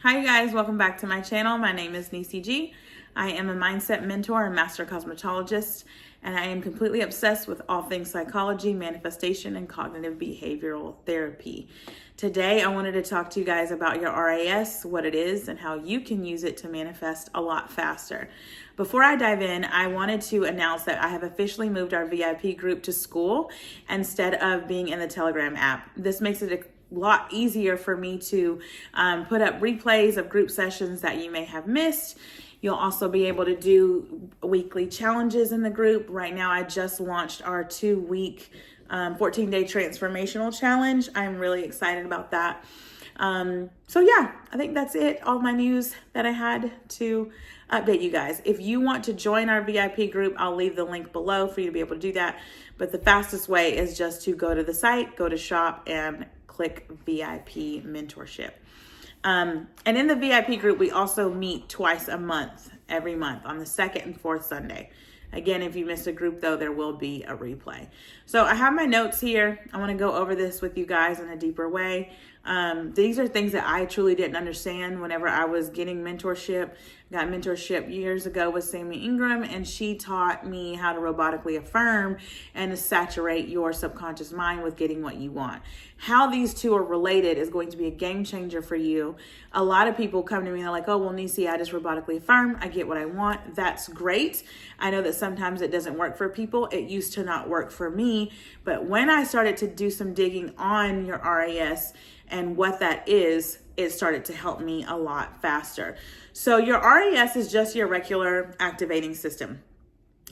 Hi you guys, welcome back to my channel. My name is Nisi G. I am a mindset mentor and master cosmetologist, and I am completely obsessed with all things psychology, manifestation, and cognitive behavioral therapy. Today, I wanted to talk to you guys about your RAS, what it is, and how you can use it to manifest a lot faster. Before I dive in, I wanted to announce that I have officially moved our VIP group to school instead of being in the Telegram app. This makes it a lot easier for me to put up replays of group sessions that you may have missed. You'll also be able to do weekly challenges in the group. Right now, I just launched our 2-week 14-day transformational challenge. I'm really excited about that. So yeah, I think that's it. All my news that I had to update you guys. If you want to join our VIP group, I'll leave the link below for you to be able to do that. But the fastest way is just to go to the site, go to shop, and click VIP mentorship. And in the VIP group, we also meet twice a month, every month on the second and fourth Sunday. Again, if you missed a group though, there will be a replay. So I have my notes here. I want to go over this with you guys in a deeper way. These are things that I truly didn't understand whenever I was getting mentorship. Got mentorship years ago with Sammy Ingram, and she taught me how to robotically affirm and to saturate your subconscious mind with getting what you want. How these two are related is going to be a game changer for you. A lot of people come to me and they're like, oh, well, Nisi, I just robotically affirm. I get what I want. That's great. I know that sometimes it doesn't work for people. It used to not work for me. But when I started to do some digging on your RAS and what that is, it started to help me a lot faster. So your RAS is just your reticular activating system.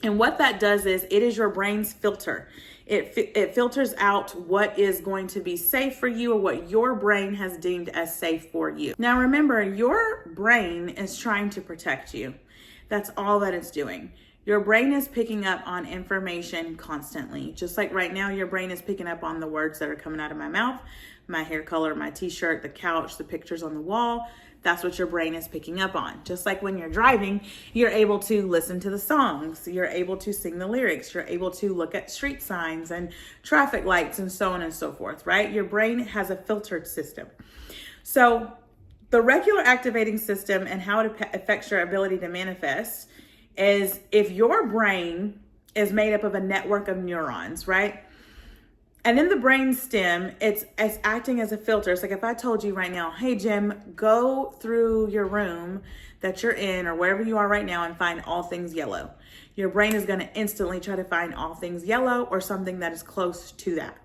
And what that does is it is your brain's filter. It filters out what is going to be safe for you or what your brain has deemed as safe for you. Now remember, your brain is trying to protect you. That's all that it's doing. Your brain is picking up on information constantly. Just like right now, your brain is picking up on the words that are coming out of my mouth, my hair color, my t-shirt, the couch, the pictures on the wall. That's what your brain is picking up on. Just like when you're driving, you're able to listen to the songs. You're able to sing the lyrics. You're able to look at street signs and traffic lights and so on and so forth, right? Your brain has a filtered system. So the reticular activating system and how it affects your ability to manifest is if your brain is made up of a network of neurons, right? And in the brain stem, it's acting as a filter. It's like if I told you right now, hey, Jim, go through your room that you're in or wherever you are right now and find all things yellow. Your brain is going to instantly try to find all things yellow or something that is close to that.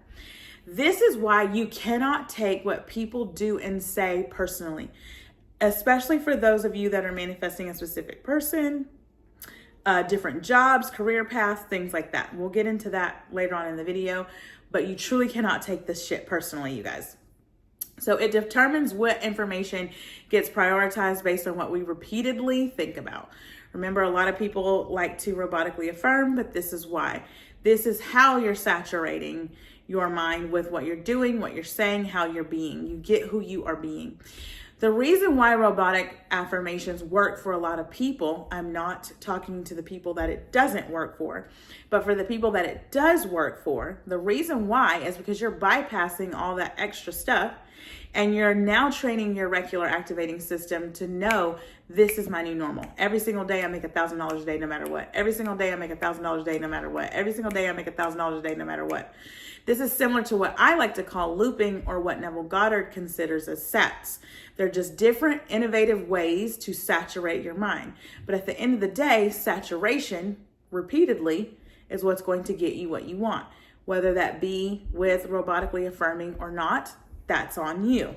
This is why you cannot take what people do and say personally, especially for those of you that are manifesting a specific person, different jobs, career paths, things like that. We'll get into that later on in the video, but you truly cannot take this shit personally, you guys. So it determines what information gets prioritized based on what we repeatedly think about. Remember, a lot of people like to robotically affirm, but this is why. This is how you're saturating your mind with what you're doing, what you're saying, how you're being. You get who you are being. The reason why robotic affirmations work for a lot of people, I'm not talking to the people that it doesn't work for, but for the people that it does work for, the reason why is because you're bypassing all that extra stuff and you're now training your reticular activating system to know this is my new normal. Every single day I make $1,000 a day no matter what. Every single day I make $1,000 a day no matter what. Every single day I make $1,000 a day no matter what. This is similar to what I like to call looping, or what Neville Goddard considers as SATs. They're just different innovative ways to saturate your mind. But at the end of the day, saturation repeatedly is what's going to get you what you want. Whether that be with robotically affirming or not, that's on you.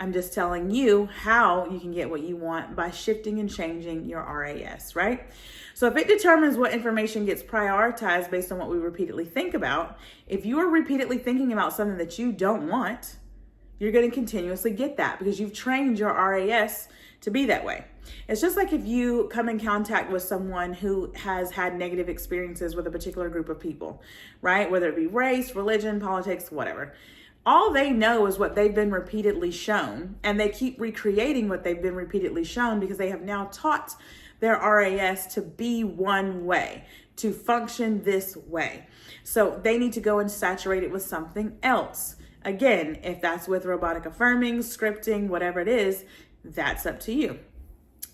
I'm just telling you how you can get what you want by shifting and changing your RAS, right? So if it determines what information gets prioritized based on what we repeatedly think about, if you are repeatedly thinking about something that you don't want, you're going to continuously get that because you've trained your RAS to be that way. It's just like if you come in contact with someone who has had negative experiences with a particular group of people, right? Whether it be race, religion, politics, whatever. All they know is what they've been repeatedly shown, and they keep recreating what they've been repeatedly shown because they have now taught their RAS to be one way, to function this way. So they need to go and saturate it with something else. Again, if that's with robotic affirming, scripting, whatever it is, That's up to you.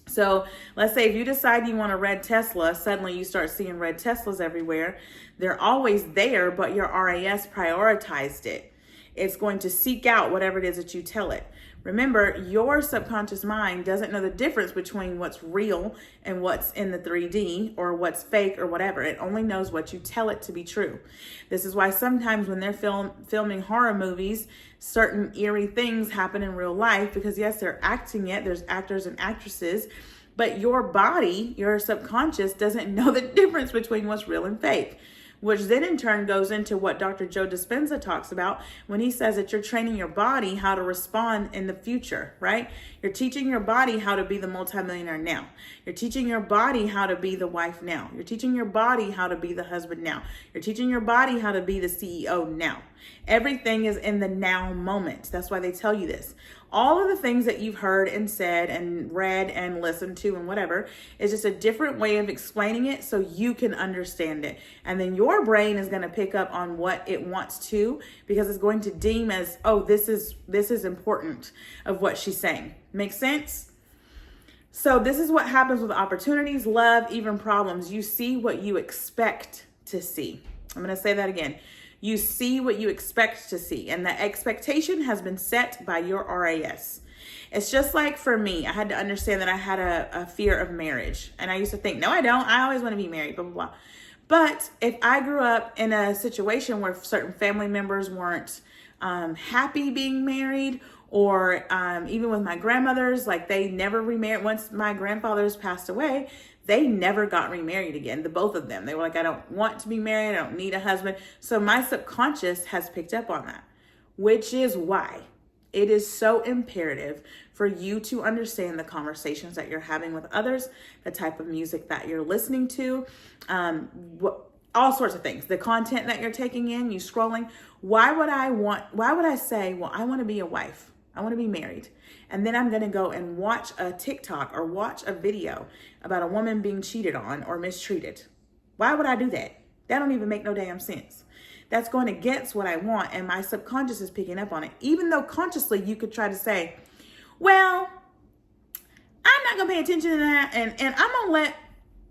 So let's say if you decide you want a red Tesla, suddenly you start seeing red Teslas everywhere. They're always there, but your RAS prioritized it. It's going to seek out whatever it is that you tell it. Remember, your subconscious mind doesn't know the difference between what's real and what's in the 3D or what's fake or whatever. It only knows what you tell it to be true. This is why sometimes when they're filming horror movies, certain eerie things happen in real life because yes, they're acting it. There's actors and actresses, but your body, your subconscious doesn't know the difference between what's real and fake. Which then in turn goes into what Dr. Joe Dispenza talks about when he says that you're training your body how to respond in the future, right? You're teaching your body how to be the multimillionaire now. You're teaching your body how to be the wife now. You're teaching your body how to be the husband now. You're teaching your body how to be the CEO now. Everything is in the now moment. That's why they tell you this. All of the things that you've heard and said and read and listened to and whatever is just a different way of explaining it so you can understand it. And then your brain is going to pick up on what it wants to because it's going to deem as, oh, this is important of what she's saying. Makes sense? So this is what happens with opportunities, love, even problems. You see what you expect to see. I'm going to say that again. You see what you expect to see, and the expectation has been set by your RAS. It's just like for me, I had to understand that I had a fear of marriage, and I used to think, no, I don't. I always want to be married, blah, blah, blah. But if I grew up in a situation where certain family members weren't happy being married, or even with my grandmothers, like they never remarried. Once my grandfathers passed away, they never got remarried again, the both of them. They were like, I don't want to be married. I don't need a husband. So my subconscious has picked up on that, which is why it is so imperative for you to understand the conversations that you're having with others, the type of music that you're listening to, all sorts of things, the content that you're taking in, you scrolling. Why would I say, well, I want to be a wife. I want to be married. And then I'm going to go and watch a TikTok or watch a video about a woman being cheated on or mistreated. Why would I do that? That don't even make no damn sense. That's going against what I want, and my subconscious is picking up on it. Even though consciously you could try to say, well, I'm not going to pay attention to that, and I'm going to let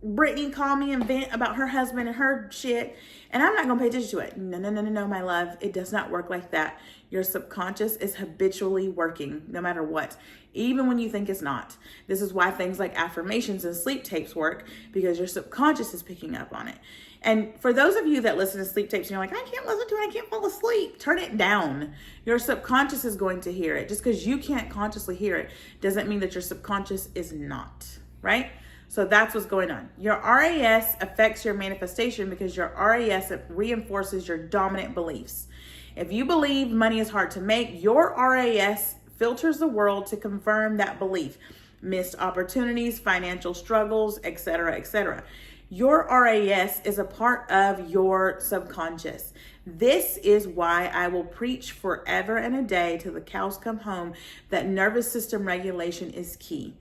Brittany call me and vent about her husband and her shit, and I'm not going to pay attention to it. No, my love. It does not work like that. Your subconscious is habitually working no matter what, even when you think it's not. This is why things like affirmations and sleep tapes work, because your subconscious is picking up on it. And for those of you that listen to sleep tapes and you're like, I can't listen to it, I can't fall asleep, turn it down. Your subconscious is going to hear it. Just because you can't consciously hear it doesn't mean that your subconscious is not, right? So that's what's going on. Your RAS affects your manifestation because your RAS reinforces your dominant beliefs. If you believe money is hard to make, your RAS filters the world to confirm that belief. Missed opportunities, financial struggles, etc., etc. Your RAS is a part of your subconscious. This is why I will preach forever and a day till the cows come home that nervous system regulation is key.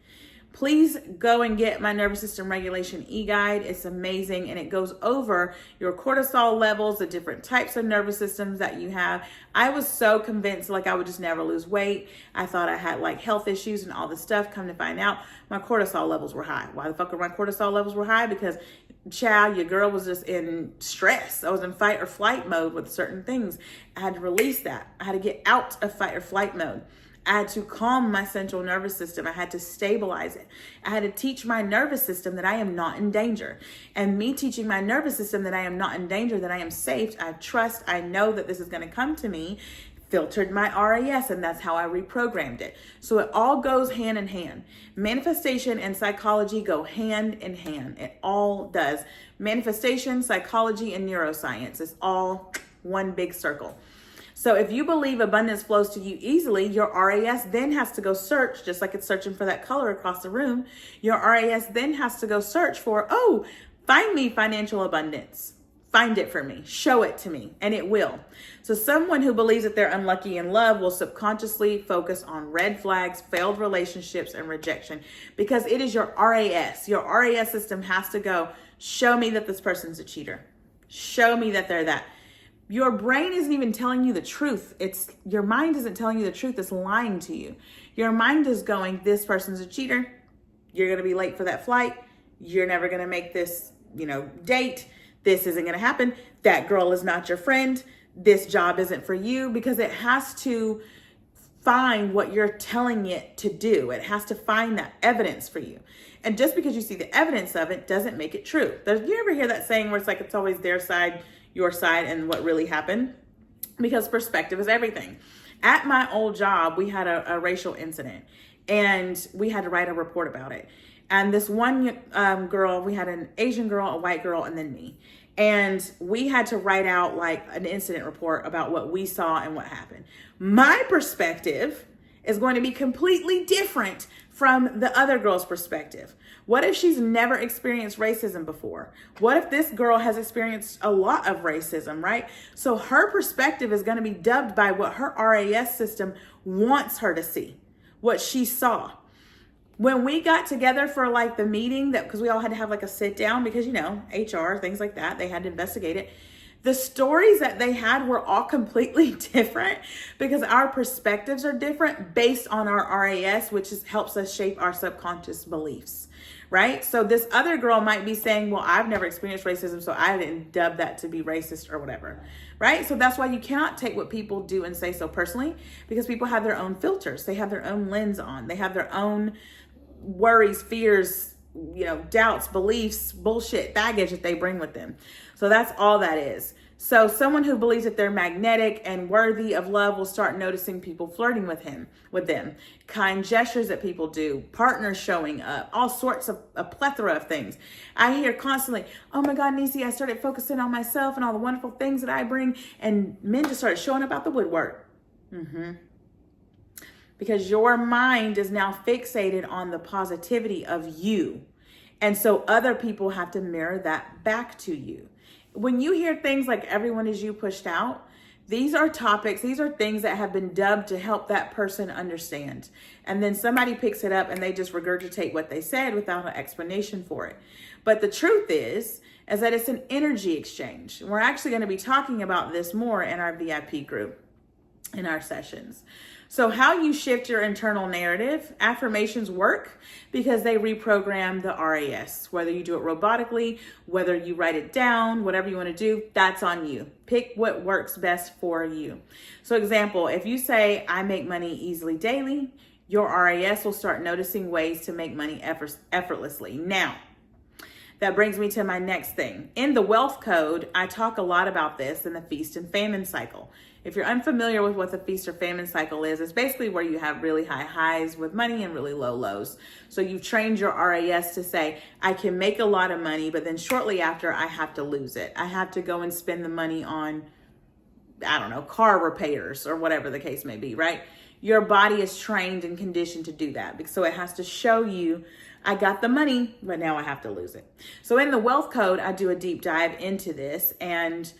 Please go and get my nervous system regulation e-guide. It's amazing, and it goes over your cortisol levels, the different types of nervous systems that you have. I was so convinced like I would just never lose weight. I thought I had like health issues and all this stuff. Come to find out, my cortisol levels were high. Why the fuck were my cortisol levels were high? Because child, your girl was just in stress. I was in fight or flight mode with certain things. I had to release that. I had to get out of fight or flight mode. I had to calm my central nervous system. I had to stabilize it. I had to teach my nervous system that I am not in danger. And me teaching my nervous system that I am not in danger, that I am safe, I trust, I know that this is going to come to me, filtered my RAS, and that's how I reprogrammed it. So it all goes hand in hand. Manifestation and psychology go hand in hand. It all does. Manifestation, psychology, and neuroscience is all one big circle. So if you believe abundance flows to you easily, your RAS then has to go search, just like it's searching for that color across the room. Your RAS then has to go search for, oh, find me financial abundance. Find it for me. Show it to me. And it will. So someone who believes that they're unlucky in love will subconsciously focus on red flags, failed relationships, and rejection, because it is your RAS. Your RAS system has to go, show me that this person's a cheater. Show me that they're that. Your brain isn't even telling you the truth. Your mind isn't telling you the truth. It's lying to you. Your mind is going, this person's a cheater. You're going to be late for that flight. You're never going to make this, date. This isn't going to happen. That girl is not your friend. This job isn't for you, because it has to find what you're telling it to do. It has to find that evidence for you. And just because you see the evidence of it doesn't make it true. You ever hear that saying where it's like it's always their side, your side, and what really happened? Because perspective is everything. At my old job, we had a racial incident, and we had to write a report about it. And this one girl, we had an Asian girl, a white girl, and then me. And we had to write out like an incident report about what we saw and what happened. My perspective is going to be completely different from the other girl's perspective. What if she's never experienced racism before? What if this girl has experienced a lot of racism, right? So her perspective is going to be dubbed by what her RAS system wants her to see, what she saw. When we got together for like the meeting, because we all had to have like a sit down, because HR, things like that, they had to investigate it. The stories that they had were all completely different because our perspectives are different based on our RAS, which helps us shape our subconscious beliefs, right? So this other girl might be saying, well, I've never experienced racism, so I didn't dub that to be racist or whatever, right? So that's why you cannot take what people do and say so personally, because people have their own filters. They have their own lens on. They have their own worries, fears, doubts, beliefs, bullshit, baggage that they bring with them. So that's all that is. So someone who believes that they're magnetic and worthy of love will start noticing people flirting with them, kind gestures that people do, partners showing up, all sorts of a plethora of things. I hear constantly, oh my God, Nisi, I started focusing on myself and all the wonderful things that I bring. And men just started showing up out the woodwork. Because your mind is now fixated on the positivity of you. And so other people have to mirror that back to you. When you hear things like everyone is you pushed out, these are topics, these are things that have been dubbed to help that person understand. And then somebody picks it up and they just regurgitate what they said without an explanation for it. But the truth is that it's an energy exchange. We're actually going to be talking about this more in our VIP group, in our sessions. So how you shift your internal narrative, affirmations work because they reprogram the RAS. Whether you do it robotically, whether you write it down, whatever you want to do, that's on you. Pick what works best for you. So example, if you say, I make money easily daily, your RAS will start noticing ways to make money effortlessly. Now, that brings me to my next thing. In the wealth code, I talk a lot about this in the feast and famine cycle. If you're unfamiliar with what the feast or famine cycle is, it's basically where you have really high highs with money and really low lows. So you've trained your RAS to say, I can make a lot of money, but then shortly after I have to lose it. I have to go and spend the money on, car repairs or whatever the case may be, right? Your body is trained and conditioned to do that. So it has to show you, I got the money, but now I have to lose it. So in the wealth code, I do a deep dive into this and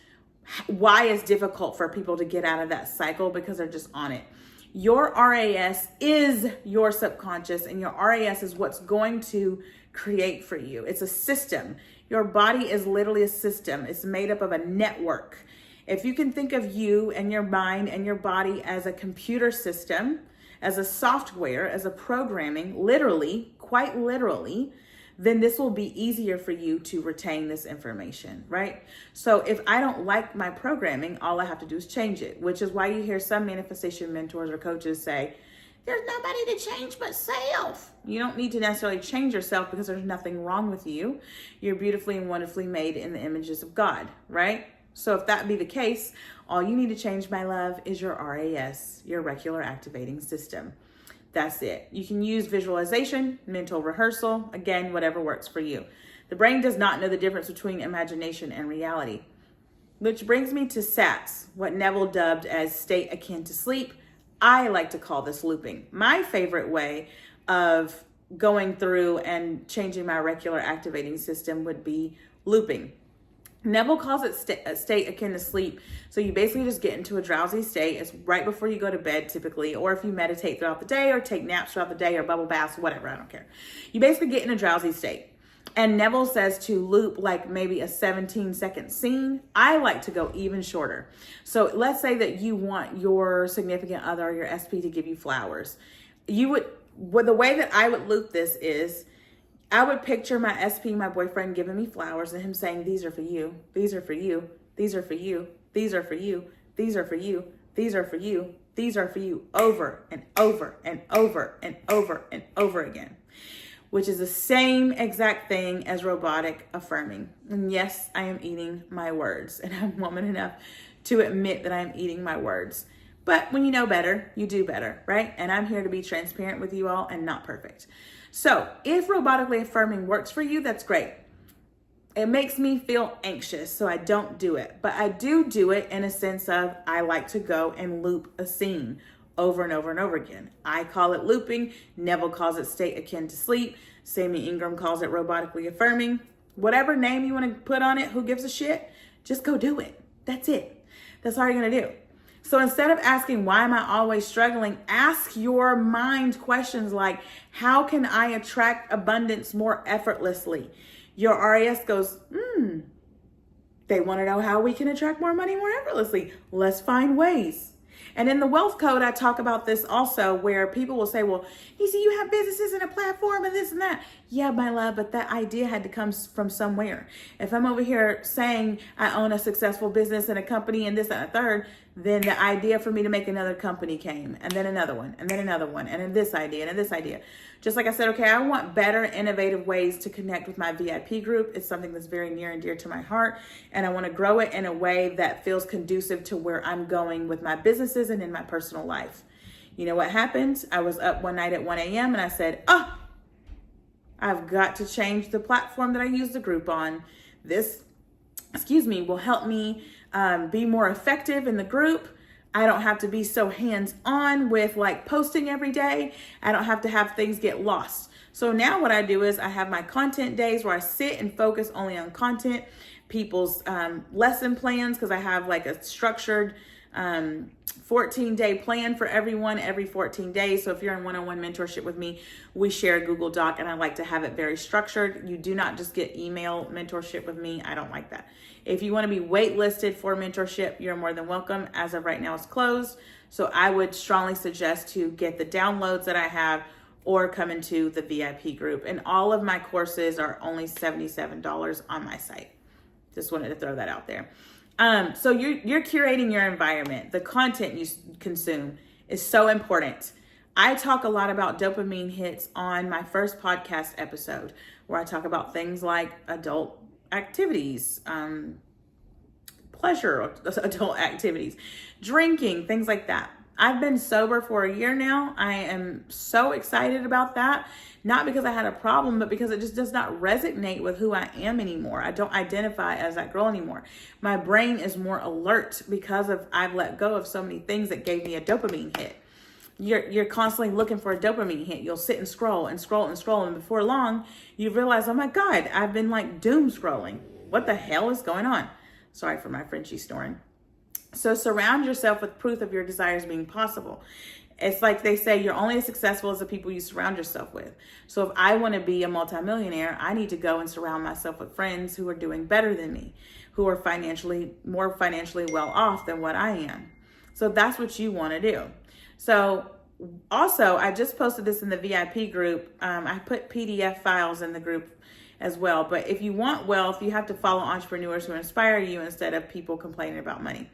why it's difficult for people to get out of that cycle because they're just on it. Your RAS is your subconscious, and your RAS is what's going to create for you. It's a system. Your body is literally a system. It's made up of a network. If you can think of you and your mind and your body as a computer system, as a software, as a programming, literally, quite literally, then this will be easier for you to retain this information, right? So if I don't like my programming, all I have to do is change it, which is why you hear some manifestation mentors or coaches say, there's nobody to change but self. You don't need to necessarily change yourself because there's nothing wrong with you. You're beautifully and wonderfully made in the images of God, right? So if that be the case, all you need to change, my love, is your RAS, your reticular activating system. That's it. You can use visualization, mental rehearsal, again, whatever works for you. The brain does not know the difference between imagination and reality. Which brings me to SATS, what Neville dubbed as state akin to sleep. I like to call this looping. My favorite way of going through and changing my reticular activating system would be looping. Neville calls it a state akin to sleep. So you basically just get into a drowsy state. It's right before you go to bed typically, or if you meditate throughout the day or take naps throughout the day or bubble baths, whatever, I don't care. You basically get in a drowsy state. And Neville says to loop like maybe a 17-second scene. I like to go even shorter. So let's say that you want your significant other or your SP to give you flowers. the way that I would loop this is, I would picture my SP, my boyfriend, giving me flowers and him saying, these are for you, these are for you, these are for you, these are for you, these are for you, these are for you, these are for you, over and over and over and over and over again, which is the same exact thing as robotic affirming. And yes, I am eating my words, and I'm woman enough to admit that I'm eating my words. But when you know better, you do better, right? And I'm here to be transparent with you all and not perfect. So if robotically affirming works for you, that's great. It makes me feel anxious, so I don't do it. But I do it in a sense of, I like to go and loop a scene over and over and over again. I call it looping. Neville calls it state akin to sleep. Sammy Ingram calls it robotically affirming. Whatever name you want to put on it, who gives a shit? Just go do it. That's it. That's all you're going to do. So instead of asking, why am I always struggling? Ask your mind questions like, how can I attract abundance more effortlessly? Your RAS goes, they want to know how we can attract more money more effortlessly. Let's find ways. And in the wealth code, I talk about this also, where people will say, well, you see, you have businesses and a platform and this and that. Yeah, my love, but that idea had to come from somewhere. If I'm over here saying I own a successful business and a company and this and a third, then the idea for me to make another company came, and then another one, and then another one, and then this idea, and then this idea. Just like I said, okay, I want better, innovative ways to connect with my VIP group. It's something that's very near and dear to my heart, and I want to grow it in a way that feels conducive to where I'm going with my businesses and in my personal life. You know what happened? I was up one night at 1 a.m. and I said, I've got to change the platform that I use the group on. This, will help me be more effective in the group. I don't have to be so hands-on with like posting every day. I don't have to have things get lost. So now what I do is I have my content days where I sit and focus only on content, people's lesson plans, because I have like a structured 14-day plan for everyone every 14 days. So if you're in one-on-one mentorship with me, we share a Google Doc, and I like to have it very structured. You do not just get email mentorship with me. I don't like that. If you want to be waitlisted for mentorship, you're more than welcome. As of right now, it's closed. So I would strongly suggest to get the downloads that I have or come into the VIP group. And all of my courses are only $77 on my site. Just wanted to throw that out there. So you're curating your environment. The content you consume is so important. I talk a lot about dopamine hits on my first podcast episode, where I talk about things like adult activities, pleasure adult activities, drinking, things like that. I've been sober for a year now. I am so excited about that. Not because I had a problem, but because it just does not resonate with who I am anymore. I don't identify as that girl anymore. My brain is more alert because I've let go of so many things that gave me a dopamine hit. You're constantly looking for a dopamine hit. You'll sit and scroll and scroll and scroll, and before long, you realize, oh my God, I've been like doom scrolling. What the hell is going on? Sorry for my Frenchie snoring. So surround yourself with proof of your desires being possible. It's like they say, you're only as successful as the people you surround yourself with. So if I want to be a multimillionaire, I need to go and surround myself with friends who are doing better than me, who are more financially well off than what I am. So that's what you want to do. So also, I just posted this in the VIP group. I put PDF files in the group as well. But if you want wealth, you have to follow entrepreneurs who inspire you instead of people complaining about money.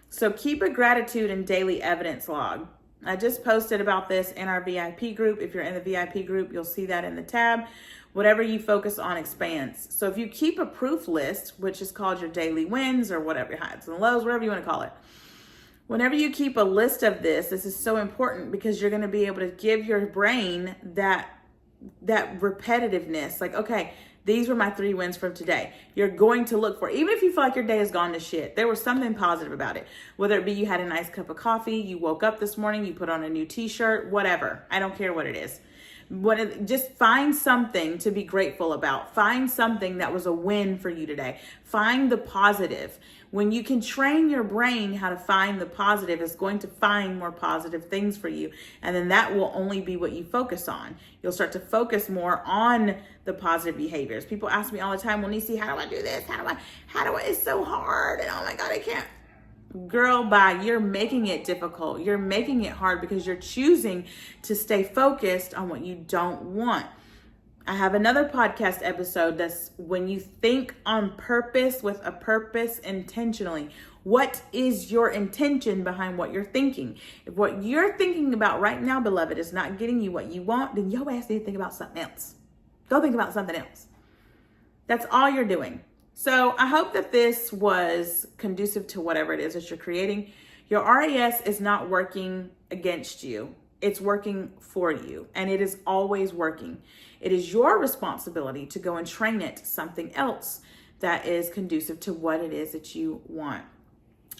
So keep a gratitude and daily evidence log. I just posted about this in our VIP group. If you're in the VIP group, you'll see that in the tab. Whatever you focus on expands. So if you keep a proof list, which is called your daily wins or whatever, highs and lows, whatever you want to call it. Whenever you keep a list of this is so important, because you're going to be able to give your brain that repetitiveness. Like, okay, these were my 3 wins from today. You're going to look for, even if you feel like your day has gone to shit, there was something positive about it. Whether it be you had a nice cup of coffee, you woke up this morning, you put on a new t-shirt, whatever. I don't care what it is. Just find something to be grateful about. Find something that was a win for you today. Find the positive. When you can train your brain how to find the positive, it's going to find more positive things for you. And then that will only be what you focus on. You'll start to focus more on the positive behaviors. People ask me all the time, well, Nisi, how do I do this? How do I, it's so hard. And oh my God, I can't. Girl, bye. You're making it difficult. You're making it hard because you're choosing to stay focused on what you don't want. I have another podcast episode that's when you think on purpose with a purpose intentionally. What is your intention behind what you're thinking? If what you're thinking about right now, beloved, is not getting you what you want, then your ass need to think about something else. Go think about something else. That's all you're doing. So I hope that this was conducive to whatever it is that you're creating. Your RAS is not working against you. It's working for you, and it is always working. It is your responsibility to go and train it something else that is conducive to what it is that you want.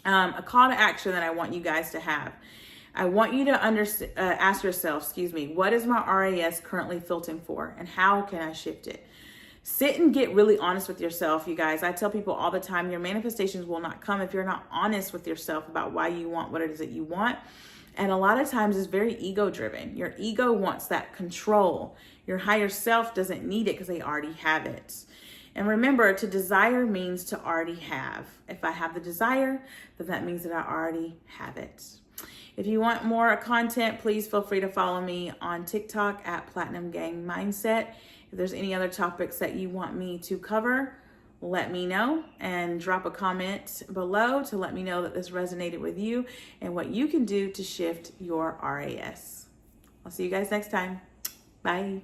A call to action that I want you guys to have. I want you to ask yourself, what is my RAS currently filtering for, and how can I shift it? Sit and get really honest with yourself, you guys. I tell people all the time, your manifestations will not come if you're not honest with yourself about why you want what it is that you want. And a lot of times it's very ego driven. Your ego wants that control. Your higher self doesn't need it because they already have it. And remember, to desire means to already have. If I have the desire, then that means that I already have it. If you want more content, please feel free to follow me on TikTok at Platinum Gang Mindset. If there's any other topics that you want me to cover, let me know and drop a comment below to let me know that this resonated with you and what you can do to shift your RAS. I'll see you guys next time. Bye.